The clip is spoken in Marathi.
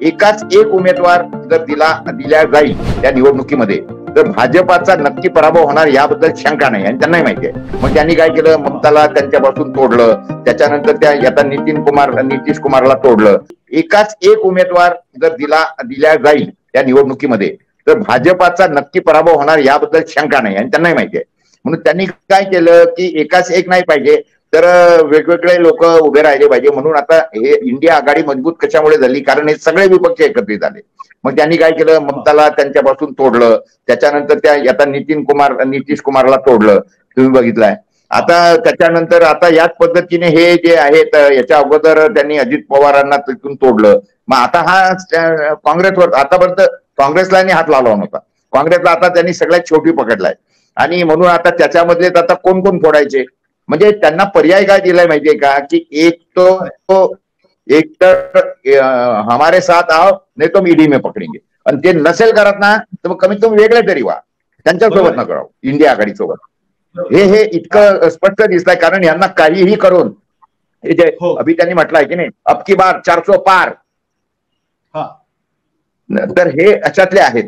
एकाच एक उमेदवार जर दिल्या जाईल त्या निवडणुकीमध्ये तर भाजपाचा नक्की पराभव होणार याबद्दल शंका नाही आणि त्यांनाही माहिती आहे. मग त्यांनी काय केलं, ममताला त्यांच्यापासून तोडलं, त्याच्यानंतर त्या आता नितीश कुमारला तोडलं. एकाच एक उमेदवार जर दिल्या जाईल त्या निवडणुकीमध्ये तर भाजपाचा नक्की पराभव होणार याबद्दल शंका नाही आणि त्यांनाही माहिती आहे. म्हणून त्यांनी काय केलं की एकाच एक नाही पाहिजे तर वेगवेगळे लोक उभे राहिले पाहिजे. म्हणून आता हे इंडिया आघाडी मजबूत कशामुळे झाली, कारण हे सगळे विपक्ष एकत्रित झाले. मग त्यांनी काय केलं, ममताला त्यांच्यापासून तोडलं, त्याच्यानंतर त्या आता नितीश कुमारला तोडलं, तुम्ही बघितलंय. आता त्याच्यानंतर आता याच पद्धतीने हे जे आहेत, याच्या अगोदर त्यांनी अजित पवारांना तिथून तोडलं. मग आता हा काँग्रेसवर आतापर्यंत काँग्रेसला हात लावला नव्हता, काँग्रेसला आता त्यांनी सगळ्यात शेवटी पकडलाय. आणि म्हणून आता त्याच्यामधले आता कोण कोण फोडायचे, म्हणजे त्यांना पर्याय काय दिलाय माहितीये का, की एक तर हमारे साथ आओ नाही तो ईडी में पकडेंगे, आणि ते नसेल करत ना तर मग कमीत कमी वेगळे तरी व्हा, त्यांच्यासोबत न करावं इंडिया आघाडी सोबत. हे इतकं स्पष्ट दिसतंय, कारण यांना काहीही करून हे जे अभि त्यांनी म्हटलंय की नाही, अब की बार 400 पार, तर हे अशातले आहेत.